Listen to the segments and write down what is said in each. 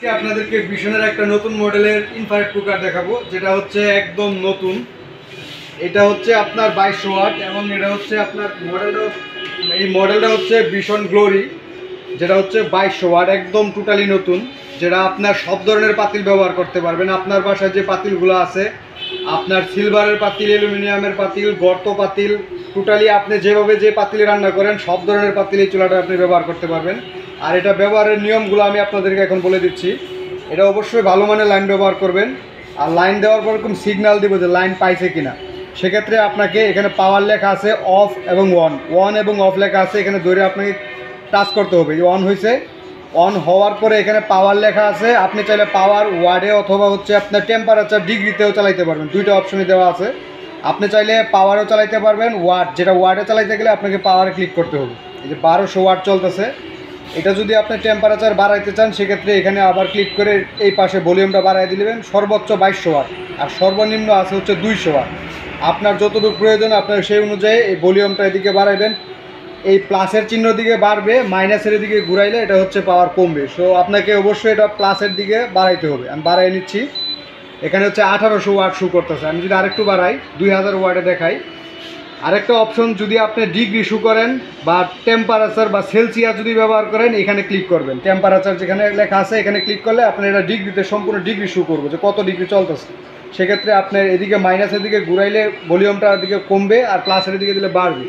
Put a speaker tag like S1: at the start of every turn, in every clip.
S1: আপনাদেরকে ভীষণের একটা নতুন মডেলের ইনফ্রারেড কুকার দেখাবো, যেটা হচ্ছে একদম নতুন। এটা হচ্ছে আপনার 2200 ওয়াট এবং এটা হচ্ছে আপনার মডেলটা হচ্ছে ভীষণ গ্লোরি, যেটা হচ্ছে 2200 ওয়াট, একদম টোটালি নতুন, যেটা আপনার সব ধরনের পাতিল ব্যবহার করতে পারবেন। আপনার বাসায় যে পাতিলগুলো আছে, আপনার সিলভারের পাতিল, অ্যালুমিনিয়ামের পাতিল, গর্ত পাতিল, টোটালি আপনি যেভাবে যে পাতিলে রান্না করেন সব ধরনের পাতিল এই চুলাটা আপনি ব্যবহার করতে পারবেন। আর এটা ব্যবহারের নিয়মগুলো আমি আপনাদেরকে এখন বলে দিচ্ছি। এটা অবশ্যই ভালো মানের লাইন ব্যবহার করবেন, আর লাইন দেওয়ার পর এরকম সিগন্যাল দিব যে লাইন পাইছে কিনা। সেক্ষেত্রে আপনাকে এখানে পাওয়ার লেখা আছে অফ এবং অন এবং অফ লেখা আছে, এখানে ধরে আপনাকে টাচ করতে হবে। অন হয়েছে, অন হওয়ার পরে এখানে পাওয়ার লেখা আছে। আপনি চাইলে পাওয়ার ওয়ার্ডে অথবা হচ্ছে আপনার টেম্পারেচার ডিগ্রিতেও চালাইতে পারবেন, দুইটা অপশনই দেওয়া আছে। আপনি চাইলে পাওয়ারও চালাইতে পারবেন, ওয়াট, যেটা ওয়ার্ডে চালাইতে গেলে আপনাকে পাওয়ারে ক্লিক করতে হবে। এই যে 1200 ওয়াট চলতেছে। এটা যদি আপনি টেম্পারেচার বাড়াইতে চান সেক্ষেত্রে এখানে আবার ক্লিক করে এই পাশে ভলিউমটা বাড়াই দিলেন। সর্বোচ্চ 2200 ওয়াট আর সর্বনিম্ন আছে হচ্ছে 200 ওয়াট। আপনার যতটুকু প্রয়োজন আপনার সেই অনুযায়ী এই ভলিউমটা এদিকে বাড়াইবেন। এই প্লাসের চিহ্ন দিকে বাড়বে, মাইনাসের দিকে ঘুরাইলে এটা হচ্ছে পাওয়ার কমবে। সো আপনাকে অবশ্যই এটা প্লাসের দিকে বাড়াইতে হবে। আমি বাড়াই নিচ্ছি। এখানে হচ্ছে 1800 ওয়াট শু করতেছে। আমি যদি আরেকটু বাড়াই 2000 ওয়াটে দেখাই। আরেকটা অপশন, যদি আপনি ডিগ্রি শু করেন বা টেম্পারেচার বা সেলসিয়াস যদি ব্যবহার করেন, এখানে ক্লিক করবেন। টেম্পারেচার যেখানে লেখা আছে এখানে ক্লিক করলে আপনার এটা ডিগ্রিতে সম্পূর্ণ ডিগ্রি শু করবে যে কত ডিগ্রি চলতেছে। সেক্ষেত্রে আপনার এদিকে মাইনাসের দিকে ঘুরাইলে ভলিউমটা দিকে কমবে আর প্লাসের দিকে দিলে বাড়বে।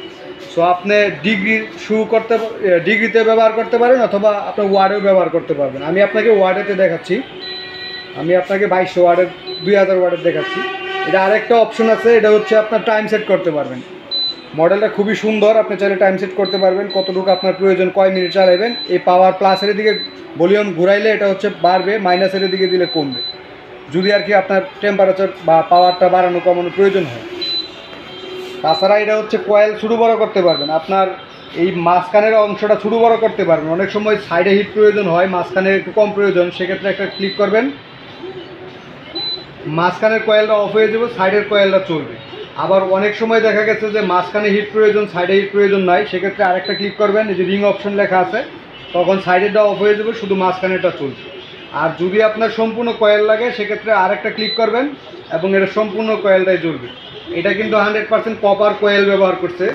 S1: সো আপনি ডিগ্রি ডিগ্রিতে ব্যবহার করতে পারেন অথবা আপনার ওয়ার্ডেও ব্যবহার করতে পারবেন। আমি আপনাকে ওয়ার্ডেতে দেখাচ্ছি। আমি আপনাকে 2200 ওয়ার্ডের 2000 ওয়ার্ডের দেখাচ্ছি। এটা আরেকটা অপশন আছে, এটা হচ্ছে আপনার টাইম সেট করতে পারবেন। মডেলটা খুবই সুন্দর, আপনি চাইলে টাইম সেট করতে পারবেন কতটুকু আপনার প্রয়োজন, কয় মিনিট চালাবেন। এই পাওয়ার প্লাসের দিকে ভলিউম ঘুরাইলে এটা হচ্ছে বাড়বে, মাইনাসের দিকে দিলে কমবে, যদি আর কি আপনার টেম্পারেচার বা পাওয়ারটা বাড়ানো কমানোর প্রয়োজন হয়। তাছাড়া এটা হচ্ছে কয়েল ছোটো বড়ো করতে পারবেন, আপনার এই মাঝখানের অংশটা ছোটো বড়ো করতে পারবেন। অনেক সময় সাইডে হিট প্রয়োজন হয়, মাঝখানে একটু কম প্রয়োজন, সেক্ষেত্রে একটা ক্লিক করবেন, মাঝখানের কয়েলটা অফ হয়ে যাবে, সাইডের কয়েলটা চলবে। আবার অনেক সময় দেখা গেছে যে মাঝখানে হিট প্রয়োজন, সাইডে হিট প্রয়োজন নাই, সেক্ষেত্রে আরেকটা ক্লিক করবেন, এই যে রিং অপশন লেখা আছে, তখন সাইডেরটা অফ হয়ে যাবে, শুধু মাঝখানেরটা চলবে। আর যদি আপনার সম্পূর্ণ কয়েল লাগে সেক্ষেত্রে আরেকটা ক্লিক করবেন এবং এটা সম্পূর্ণ কয়েলটাই জ্বলবে। এটা কিন্তু 100% কপার কয়েল ব্যবহার করছে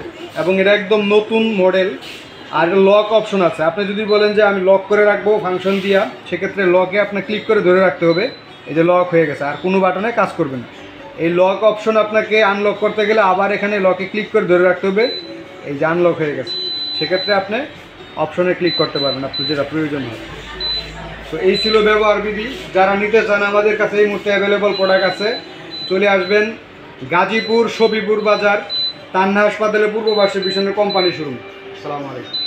S1: এবং এটা একদম নতুন মডেল। আর লক অপশন আছে, আপনি যদি বলেন যে আমি লক করে রাখবো ফাংশন দিয়া, সেক্ষেত্রে লকে আপনার ক্লিক করে ধরে রাখতে হবে। এই যে লক হয়ে গেছে, আর কোনো বাটনে কাজ করবে না। এই লক অপশন আপনাকে আনলক করতে গেলে আবার এখানে লকে ক্লিক করে ধরে রাখতে হবে। এই যে আনলক হয়ে গেছে, সেক্ষেত্রে আপনি অপশনে ক্লিক করতে পারবেন আপনার যেটা প্রয়োজন হয়। তো এই ছিল ব্যবহার বিধি। যারা নিতে চান আমাদের কাছে এই মুহূর্তে অ্যাভেলেবল প্রোডাক্ট আছে, চলে আসবেন গাজীপুর সবিপুর বাজার, তান্না হাসপাতালের পূর্ব পাশে পিছনে কোম্পানি শোরুম। আসসালামু আলাইকুম।